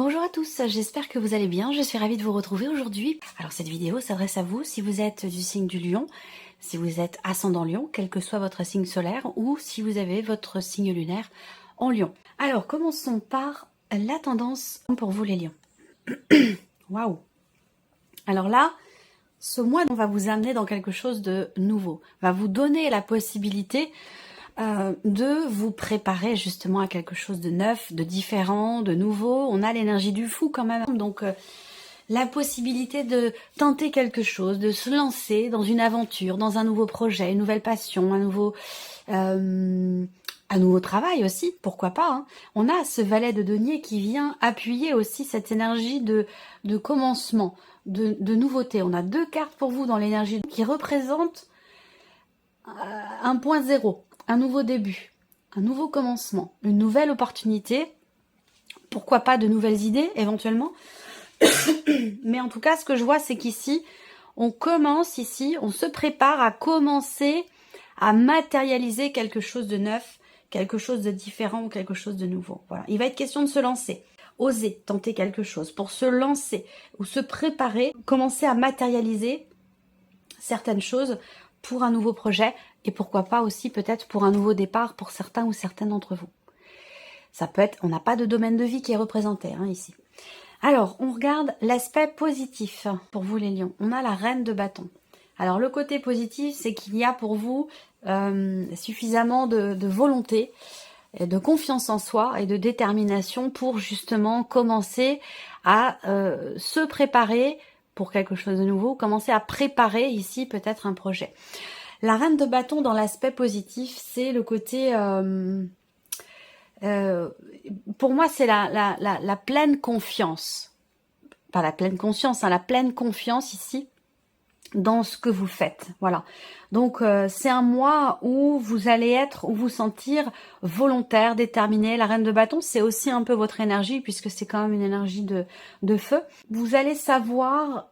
Bonjour à tous, j'espère que vous allez bien, je suis ravie de vous retrouver aujourd'hui. Alors cette vidéo s'adresse à vous si vous êtes du signe du Lion, si vous êtes ascendant Lion, quel que soit votre signe solaire, ou si vous avez votre signe lunaire en Lion. Alors commençons par la tendance pour vous les Lions. Waouh! Alors là, ce mois on va vous amener dans quelque chose de nouveau, va vous donner la possibilité de vous préparer justement à quelque chose de neuf, de différent, de nouveau. On a l'énergie du fou quand même, donc la possibilité de tenter quelque chose, de se lancer dans une aventure, dans un nouveau projet, une nouvelle passion, un nouveau travail aussi, pourquoi pas, hein. On a ce valet de denier qui vient appuyer aussi cette énergie de commencement, de nouveauté. On a deux cartes pour vous dans l'énergie qui représentent un point zéro, un nouveau début, un nouveau commencement, une nouvelle opportunité, pourquoi pas de nouvelles idées éventuellement. Mais en tout cas, ce que je vois, c'est qu'ici, on se prépare à commencer à matérialiser quelque chose de neuf, quelque chose de différent ou quelque chose de nouveau. Voilà. Il va être question de se lancer, oser tenter quelque chose pour se lancer ou se préparer, commencer à matérialiser certaines choses pour un nouveau projet et pourquoi pas aussi peut-être pour un nouveau départ pour certains ou certaines d'entre vous. Ça peut être, on n'a pas de domaine de vie qui est représenté ici. Alors, on regarde l'aspect positif pour vous les lions. On a la reine de bâton. Alors, le côté positif, c'est qu'il y a pour vous suffisamment de volonté, de confiance en soi et de détermination pour justement commencer à se préparer pour quelque chose de nouveau, commencer à préparer ici peut-être un projet. La reine de bâton dans l'aspect positif, c'est le côté... pour moi, c'est la pleine confiance. Pas la pleine conscience, la pleine confiance ici dans ce que vous faites. Voilà. Donc, c'est un mois où vous allez vous sentir volontaire, déterminé. La reine de bâton, c'est aussi un peu votre énergie puisque c'est quand même une énergie de feu. Vous allez savoir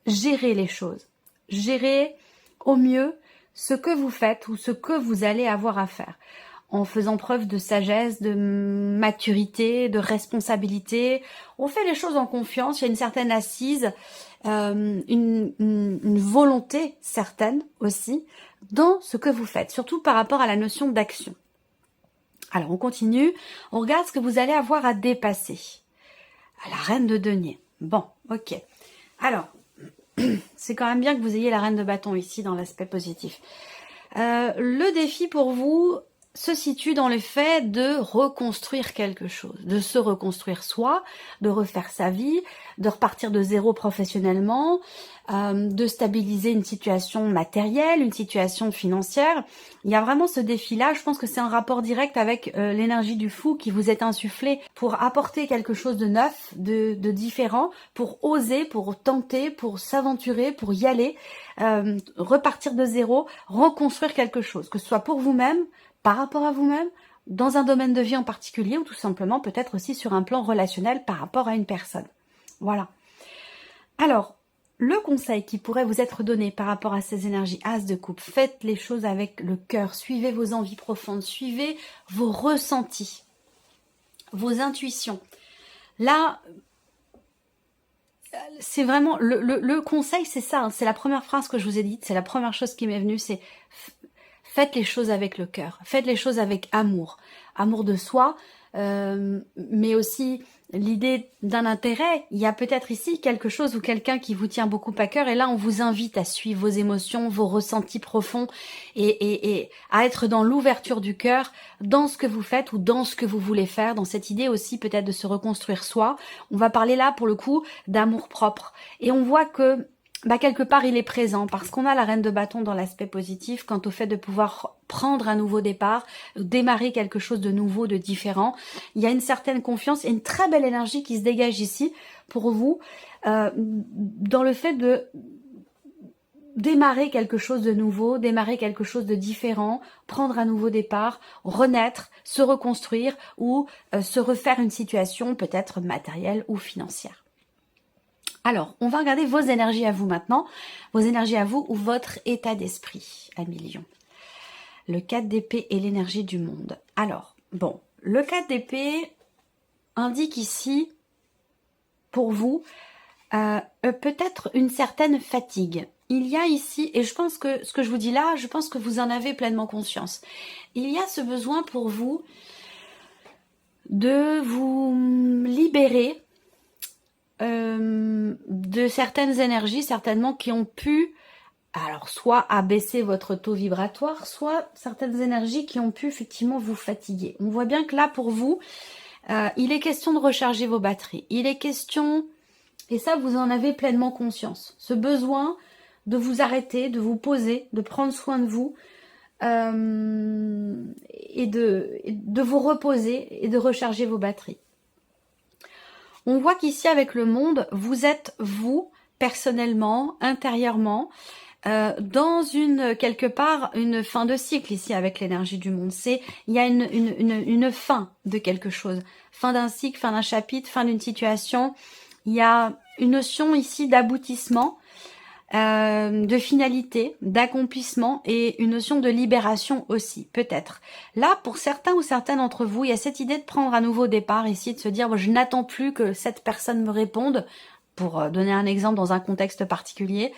gérer les choses. Gérer au mieux ce que vous faites ou ce que vous allez avoir à faire, en faisant preuve de sagesse, de maturité, de responsabilité. On fait les choses en confiance, il y a une certaine assise, une volonté certaine aussi dans ce que vous faites, surtout par rapport à la notion d'action. Alors on continue, on regarde ce que vous allez avoir à dépasser. À la reine de denier. Bon, ok. Alors, c'est quand même bien que vous ayez la reine de bâton ici dans l'aspect positif. Le défi pour vous se situe dans le fait de reconstruire quelque chose, de se reconstruire soi, de refaire sa vie, de repartir de zéro professionnellement, de stabiliser une situation matérielle, une situation financière. Il y a vraiment ce défi-là. Je pense que c'est un rapport direct avec l'énergie du fou qui vous est insufflée pour apporter quelque chose de neuf, de différent, pour oser, pour tenter, pour s'aventurer, pour y aller, repartir de zéro, reconstruire quelque chose, que ce soit pour vous-même, par rapport à vous-même, dans un domaine de vie en particulier, ou tout simplement peut-être aussi sur un plan relationnel par rapport à une personne. Voilà. Alors, le conseil qui pourrait vous être donné par rapport à ces énergies As de coupe, faites les choses avec le cœur, suivez vos envies profondes, suivez vos ressentis, vos intuitions. Là, c'est vraiment, le conseil, c'est ça, c'est la première phrase que je vous ai dite, c'est la première chose qui m'est venue, c'est faites les choses avec le cœur, faites les choses avec amour, amour de soi, mais aussi l'idée d'un intérêt. Il y a peut-être ici quelque chose ou quelqu'un qui vous tient beaucoup à cœur et là on vous invite à suivre vos émotions, vos ressentis profonds et à être dans l'ouverture du cœur, dans ce que vous faites ou dans ce que vous voulez faire, dans cette idée aussi peut-être de se reconstruire soi. On va parler là pour le coup d'amour propre et on voit que quelque part il est présent parce qu'on a la reine de bâton dans l'aspect positif quant au fait de pouvoir prendre un nouveau départ, démarrer quelque chose de nouveau, de différent. Il y a une certaine confiance et une très belle énergie qui se dégage ici pour vous dans le fait de démarrer quelque chose de nouveau, démarrer quelque chose de différent, prendre un nouveau départ, renaître, se reconstruire ou se refaire une situation peut-être matérielle ou financière. Alors, on va regarder vos énergies à vous maintenant, vos énergies à vous ou votre état d'esprit, amis lions. Le 4 d'épée et l'énergie du monde. Alors, bon, le 4 d'épée, indique ici, pour vous, peut-être une certaine fatigue. Il y a ici, et je pense que ce que je vous dis là, je pense que vous en avez pleinement conscience. Il y a ce besoin pour vous de vous libérer de certaines énergies, certainement, qui ont pu, alors soit abaisser votre taux vibratoire, soit certaines énergies qui ont pu effectivement vous fatiguer. On voit bien que là, pour vous, il est question de recharger vos batteries. Il est question, et ça, vous en avez pleinement conscience, ce besoin de vous arrêter, de vous poser, de prendre soin de vous, et de vous reposer et de recharger vos batteries. On voit qu'ici, avec le monde, vous êtes, vous, personnellement, intérieurement, dans quelque part, une fin de cycle ici avec l'énergie du monde. Il y a une fin de quelque chose. Fin d'un cycle, fin d'un chapitre, fin d'une situation. Il y a une notion ici d'aboutissement, de finalité, d'accomplissement et une notion de libération aussi, peut-être. Là, pour certains ou certaines d'entre vous, il y a cette idée de prendre un nouveau départ ici, de se dire, je n'attends plus que cette personne me réponde, pour donner un exemple dans un contexte particulier.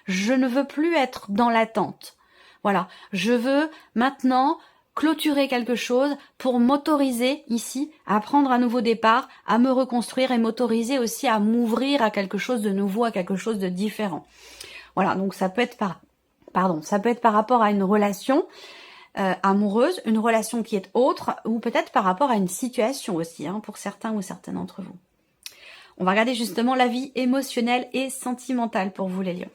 Je ne veux plus être dans l'attente. Voilà, je veux maintenant clôturer quelque chose pour m'autoriser ici à prendre un nouveau départ, à me reconstruire et m'autoriser aussi à m'ouvrir à quelque chose de nouveau, à quelque chose de différent. Voilà, donc ça peut être par rapport à une relation amoureuse, une relation qui est autre, ou peut-être par rapport à une situation aussi, pour certains ou certaines d'entre vous. On va regarder justement la vie émotionnelle et sentimentale pour vous les lions.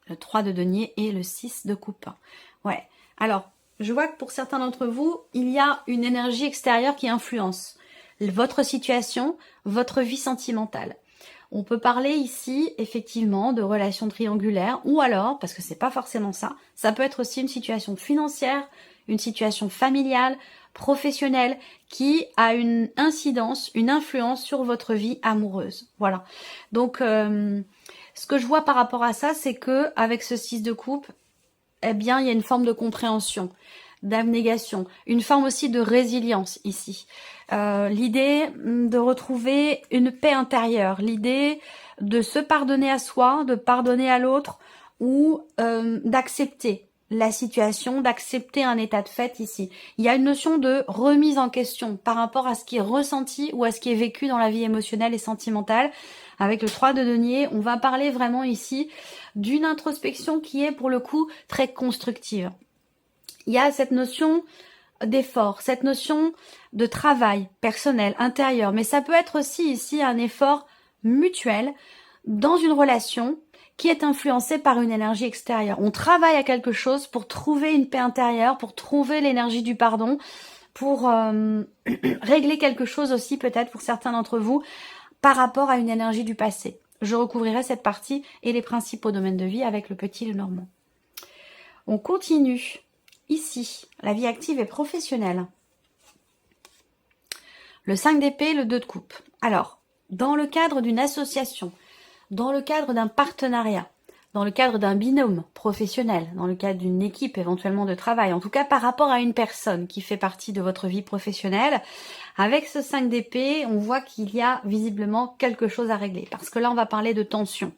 Le 3 de denier et le 6 de coupe. Ouais, alors, je vois que pour certains d'entre vous, il y a une énergie extérieure qui influence votre situation, votre vie sentimentale. On peut parler ici, effectivement, de relations triangulaires, ou alors, parce que c'est pas forcément ça, ça peut être aussi une situation financière, une situation familiale, professionnelle, qui a une incidence, une influence sur votre vie amoureuse. Voilà. Donc, ce que je vois par rapport à ça, c'est que avec ce 6 de coupe, eh bien, il y a une forme de compréhension, d'abnégation, une forme aussi de résilience ici. L'idée de retrouver une paix intérieure, l'idée de se pardonner à soi, de pardonner à l'autre, ou d'accepter la situation, d'accepter un état de fait ici. Il y a une notion de remise en question par rapport à ce qui est ressenti ou à ce qui est vécu dans la vie émotionnelle et sentimentale. Avec le 3 de denier, on va parler vraiment ici d'une introspection qui est pour le coup très constructive. Il y a cette notion d'effort, cette notion de travail personnel, intérieur, mais ça peut être aussi ici un effort mutuel dans une relation qui est influencée par une énergie extérieure. On travaille à quelque chose pour trouver une paix intérieure, pour trouver l'énergie du pardon, pour régler quelque chose aussi peut-être pour certains d'entre vous par rapport à une énergie du passé. Je recouvrirai cette partie et les principaux domaines de vie avec le petit le normand. On continue. Ici, la vie active et professionnelle. Le 5 d'épée, le 2 de coupe. Alors, dans le cadre d'une association, dans le cadre d'un partenariat, dans le cadre d'un binôme professionnel, dans le cadre d'une équipe éventuellement de travail, en tout cas par rapport à une personne qui fait partie de votre vie professionnelle, avec ce 5 d'épée, on voit qu'il y a visiblement quelque chose à régler. Parce que là, on va parler de tension,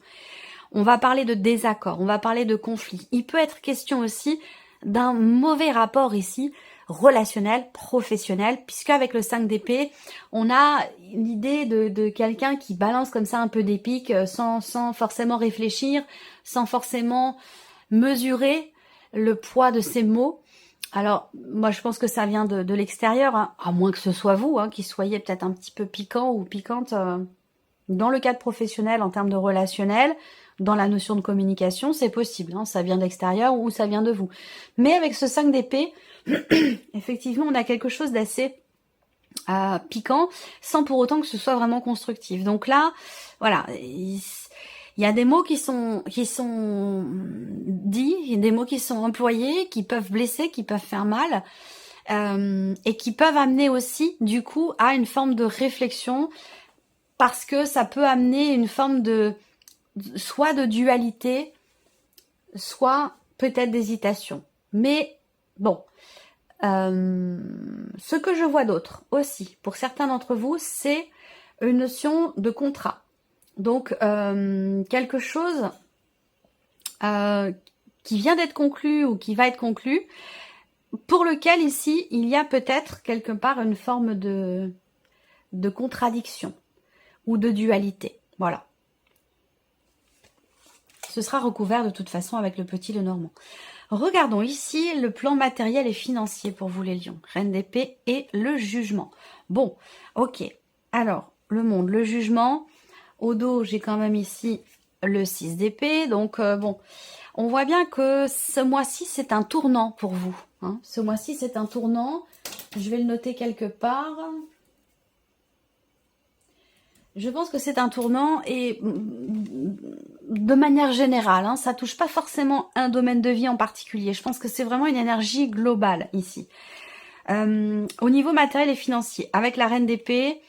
on va parler de désaccord, on va parler de conflit. Il peut être question aussi d'un mauvais rapport ici, relationnel, professionnel, puisque avec le 5 d'épée, on a l'idée de quelqu'un qui balance comme ça un peu des pics sans forcément réfléchir, sans forcément mesurer le poids de ses mots. Alors, moi je pense que ça vient de l'extérieur, à moins que ce soit vous, qui soyez peut-être un petit peu piquant ou piquante dans le cadre professionnel en termes de relationnel. Dans la notion de communication, c'est possible, ça vient de l'extérieur ou ça vient de vous. Mais avec ce 5 d'épée, effectivement, on a quelque chose d'assez piquant, sans pour autant que ce soit vraiment constructif. Donc là, voilà, il y a des mots qui sont dits, il y a des mots qui sont employés, qui peuvent blesser, qui peuvent faire mal, et qui peuvent amener aussi, du coup, à une forme de réflexion, parce que ça peut amener une forme soit de dualité, soit peut-être d'hésitation. Mais bon, Ce que je vois d'autre aussi, pour certains d'entre vous, c'est une notion de contrat. Donc, quelque chose qui vient d'être conclu ou qui va être conclu, pour lequel ici, il y a peut-être quelque part une forme de contradiction ou de dualité. Voilà. Ce sera recouvert de toute façon avec le petit Lenormand. Regardons ici le plan matériel et financier pour vous les lions. Reine d'épée et le jugement. Bon, ok. Alors, le monde, le jugement. Au dos, j'ai quand même ici le 6 d'épée. Donc, bon, on voit bien que ce mois-ci, c'est un tournant pour vous. Hein. Ce mois-ci, c'est un tournant. Je vais le noter quelque part. Je pense que c'est un tournant et de manière générale, hein, ça touche pas forcément un domaine de vie en particulier. Je pense que c'est vraiment une énergie globale ici. Au niveau matériel et financier, avec la reine d'épée,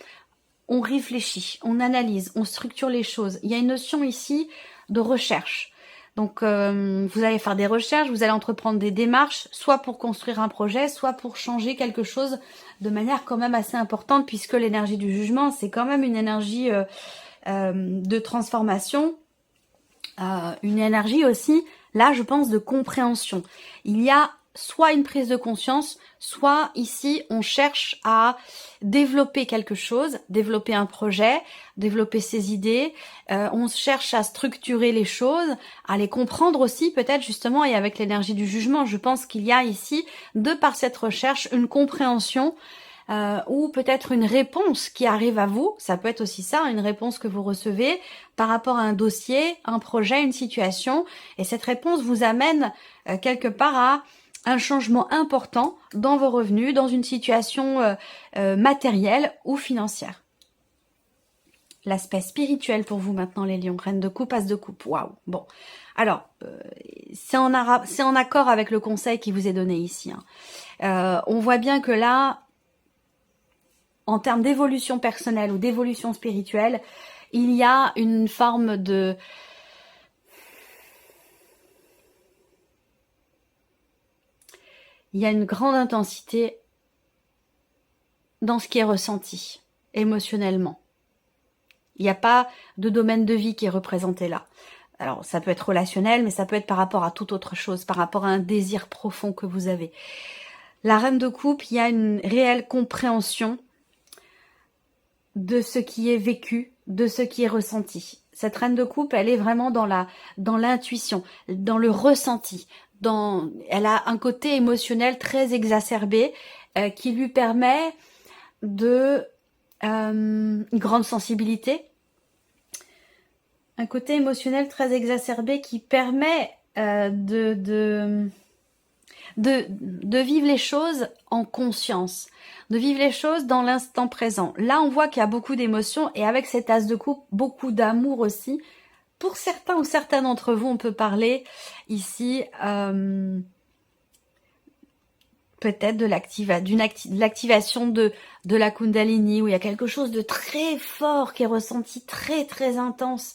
on réfléchit, on analyse, on structure les choses. Il y a une notion ici de recherche. Donc, vous allez faire des recherches, vous allez entreprendre des démarches, soit pour construire un projet, soit pour changer quelque chose de manière quand même assez importante, puisque l'énergie du jugement, c'est quand même une énergie de transformation, une énergie aussi, là, je pense, de compréhension. Il y a soit une prise de conscience, soit ici, on cherche à développer quelque chose, développer un projet, développer ses idées, on cherche à structurer les choses, à les comprendre aussi peut-être justement, et avec l'énergie du jugement, je pense qu'il y a ici, de par cette recherche, une compréhension ou peut-être une réponse qui arrive à vous, ça peut être aussi ça, une réponse que vous recevez par rapport à un dossier, un projet, une situation, et cette réponse vous amène quelque part à un changement important dans vos revenus, dans une situation matérielle ou financière. L'aspect spirituel pour vous maintenant les lions, reine de coupe, as de coupe, waouh. Bon, alors c'est en accord avec le conseil qui vous est donné ici. Hein. On voit bien que là, en termes d'évolution personnelle ou d'évolution spirituelle, il y a une forme de il y a une grande intensité dans ce qui est ressenti émotionnellement. Il n'y a pas de domaine de vie qui est représenté là. Alors, ça peut être relationnel, mais ça peut être par rapport à toute autre chose, par rapport à un désir profond que vous avez. La reine de coupe, il y a une réelle compréhension de ce qui est vécu, de ce qui est ressenti. Cette reine de coupe, elle est vraiment dans l'intuition, dans le ressenti. Elle a un côté émotionnel très exacerbé qui lui permet de une grande sensibilité, un côté émotionnel très exacerbé qui permet de vivre les choses en conscience, de vivre les choses dans l'instant présent. Là, on voit qu'il y a beaucoup d'émotions et avec cet as de coupe, beaucoup d'amour aussi. Pour certains ou certains d'entre vous, on peut parler ici peut-être de l'activation de la Kundalini, où il y a quelque chose de très fort qui est ressenti, très très intense.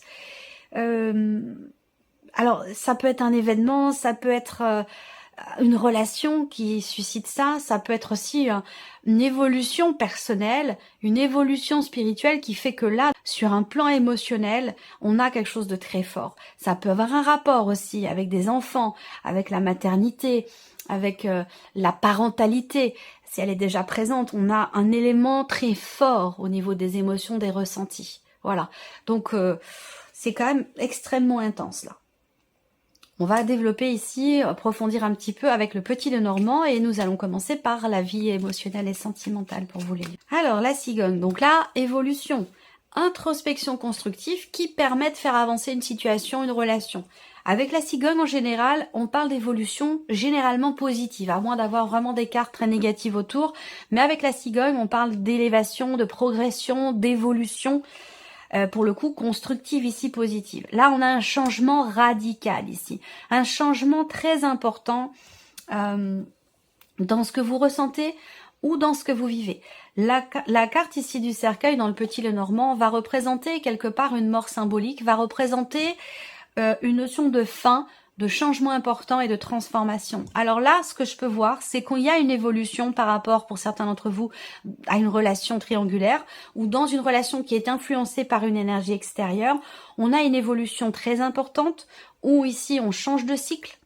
Alors, ça peut être un événement, ça peut être une relation qui suscite ça, ça peut être aussi une évolution personnelle, une évolution spirituelle qui fait que là, sur un plan émotionnel, on a quelque chose de très fort. Ça peut avoir un rapport aussi avec des enfants, avec la maternité, avec la parentalité. Si elle est déjà présente, on a un élément très fort au niveau des émotions, des ressentis. Voilà. Donc, c'est quand même extrêmement intense là. On va développer ici, approfondir un petit peu avec le petit Lenormand et nous allons commencer par la vie émotionnelle et sentimentale pour vous les lions. Alors, la cigogne. Donc là, évolution, introspection constructive qui permet de faire avancer une situation, une relation. Avec la cigogne, en général, on parle d'évolution généralement positive, à moins d'avoir vraiment des cartes très négatives autour. Mais avec la cigogne, on parle d'élévation, de progression, d'évolution. Pour le coup, constructive ici, positive. Là, on a un changement radical ici. Un changement très important dans ce que vous ressentez ou dans ce que vous vivez. La carte ici du cercueil dans le petit Lenormand va représenter quelque part une mort symbolique, va représenter une notion de fin, de changement important et de transformation. Alors là, ce que je peux voir, c'est qu'il y a une évolution par rapport, pour certains d'entre vous, à une relation triangulaire, ou dans une relation qui est influencée par une énergie extérieure, on a une évolution très importante, où ici on change de cycle,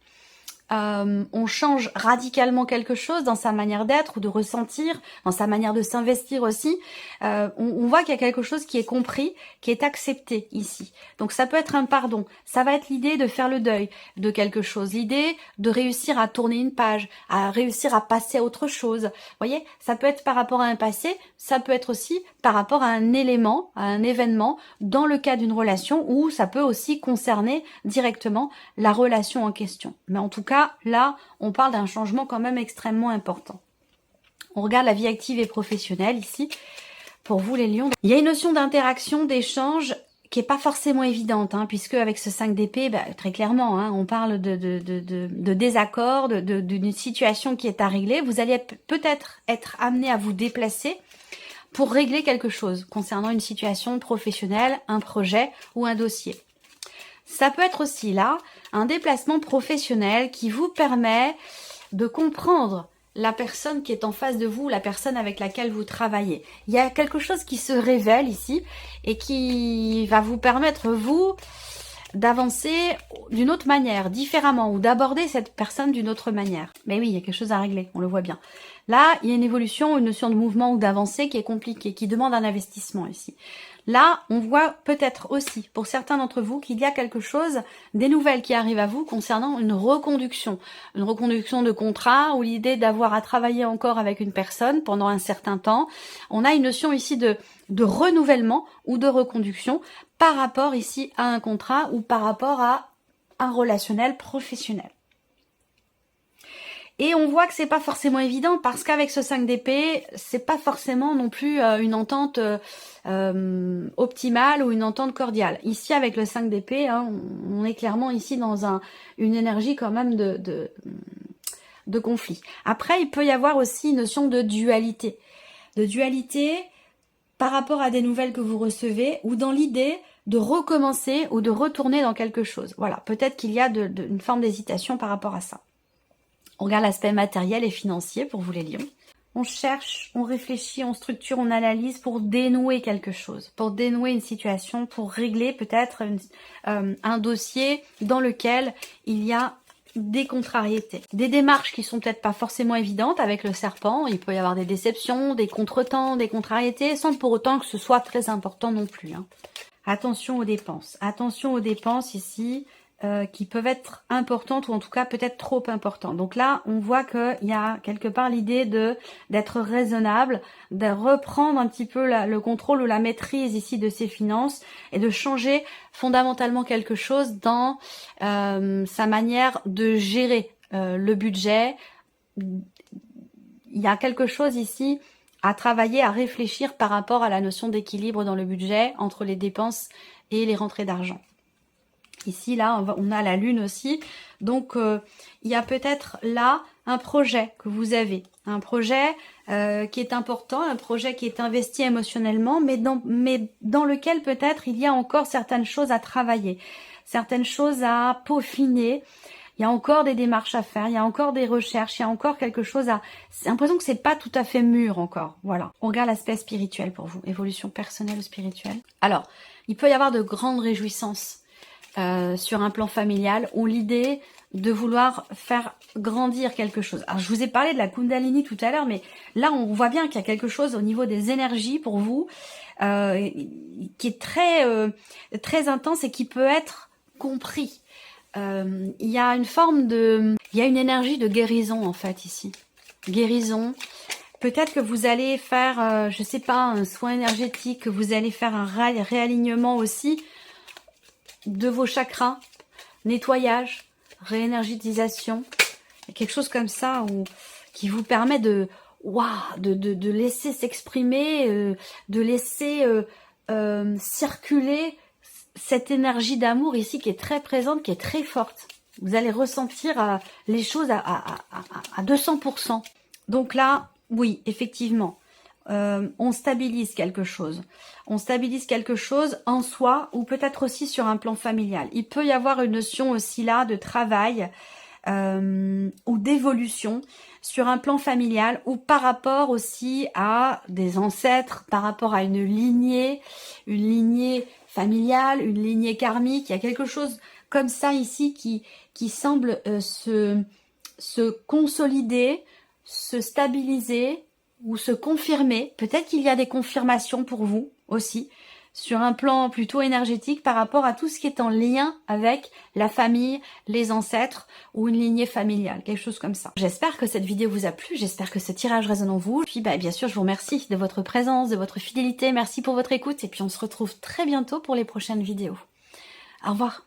on change radicalement quelque chose dans sa manière d'être ou de ressentir, dans sa manière de s'investir aussi. On voit qu'il y a quelque chose qui est compris, qui est accepté ici. Donc ça peut être un pardon, ça va être l'idée de faire le deuil de quelque chose, l'idée de réussir à tourner une page, à réussir à passer à autre chose. Vous voyez, ça peut être par rapport à un passé, ça peut être aussi par rapport à un élément, à un événement, dans le cas d'une relation, ou ça peut aussi concerner directement la relation en question. Mais en tout cas, là, on parle d'un changement quand même extrêmement important. On regarde la vie active et professionnelle ici. Pour vous les lions, il y a une notion d'interaction, d'échange qui est pas forcément évidente, puisque avec ce 5 d'épée, très clairement, on parle de désaccord, d'une situation qui est à régler. Vous allez peut-être être amené à vous déplacer pour régler quelque chose concernant une situation professionnelle, un projet ou un dossier. Ça peut être aussi là un déplacement professionnel qui vous permet de comprendre la personne qui est en face de vous, la personne avec laquelle vous travaillez. Il y a quelque chose qui se révèle ici et qui va vous permettre, vous, d'avancer d'une autre manière, différemment, ou d'aborder cette personne d'une autre manière. Mais oui, il y a quelque chose à régler, on le voit bien. Là, il y a une évolution, une notion de mouvement ou d'avancée qui est compliquée, qui demande un investissement ici. Là, on voit peut-être aussi, pour certains d'entre vous, qu'il y a quelque chose, des nouvelles qui arrivent à vous concernant une reconduction de contrat ou l'idée d'avoir à travailler encore avec une personne pendant un certain temps. On a une notion ici de renouvellement ou de reconduction par rapport ici à un contrat ou par rapport à un relationnel professionnel. Et on voit que c'est pas forcément évident parce qu'avec ce 5 d'épée, c'est pas forcément non plus une entente optimale ou une entente cordiale. Ici, avec le 5 d'épée, on est clairement ici dans une énergie quand même de conflit. Après, il peut y avoir aussi une notion de dualité. De dualité par rapport à des nouvelles que vous recevez ou dans l'idée de recommencer ou de retourner dans quelque chose. Voilà, peut-être qu'il y a une forme d'hésitation par rapport à ça. On regarde l'aspect matériel et financier pour vous les lions. On cherche, on réfléchit, on structure, on analyse pour dénouer quelque chose, pour dénouer une situation, pour régler peut-être un dossier dans lequel il y a des contrariétés. Des démarches qui sont peut-être pas forcément évidentes avec le serpent. Il peut y avoir des déceptions, des contretemps, des contrariétés, sans pour autant que ce soit très important non plus. Attention aux dépenses. Attention aux dépenses ici. Qui peuvent être importantes ou en tout cas peut-être trop importantes. Donc là, on voit qu'il y a quelque part l'idée d'être raisonnable, de reprendre un petit peu le contrôle ou la maîtrise ici de ses finances et de changer fondamentalement quelque chose dans sa manière de gérer le budget. Il y a quelque chose ici à travailler, à réfléchir par rapport à la notion d'équilibre dans le budget entre les dépenses et les rentrées d'argent. Ici, là, on a la lune aussi. Donc, il y a peut-être là un projet que vous avez. Un projet qui est important, un projet qui est investi émotionnellement, mais dans lequel peut-être il y a encore certaines choses à travailler, certaines choses à peaufiner. Il y a encore des démarches à faire, il y a encore des recherches, il y a encore quelque chose à... C'est l'impression que c'est pas tout à fait mûr encore. Voilà. On regarde l'aspect spirituel pour vous. Évolution personnelle ou spirituelle. Alors, il peut y avoir de grandes réjouissances sur un plan familial ou l'idée de vouloir faire grandir quelque chose. Alors je vous ai parlé de la Kundalini tout à l'heure, mais là on voit bien qu'il y a quelque chose au niveau des énergies pour vous qui est très intense et qui peut être compris. Il y a une forme il y a une énergie de guérison en fait ici. Guérison. Peut-être que vous allez faire, je sais pas, un soin énergétique, que vous allez faire un réalignement aussi de vos chakras, nettoyage, réénergétisation, quelque chose comme ça qui vous permet de laisser s'exprimer, de laisser circuler cette énergie d'amour ici qui est très présente, qui est très forte. Vous allez ressentir les choses à 200%. Donc là, oui, effectivement, on stabilise quelque chose. On stabilise quelque chose en soi ou peut-être aussi sur un plan familial. Il peut y avoir une notion aussi là de travail ou d'évolution sur un plan familial ou par rapport aussi à des ancêtres, par rapport à une lignée familiale, une lignée karmique. Il y a quelque chose comme ça ici qui semble se consolider, se stabiliser ou se confirmer. Peut-être qu'il y a des confirmations pour vous aussi, sur un plan plutôt énergétique par rapport à tout ce qui est en lien avec la famille, les ancêtres ou une lignée familiale, quelque chose comme ça. J'espère que cette vidéo vous a plu, j'espère que ce tirage résonne en vous. Puis bien sûr, je vous remercie de votre présence, de votre fidélité, merci pour votre écoute et puis on se retrouve très bientôt pour les prochaines vidéos. Au revoir.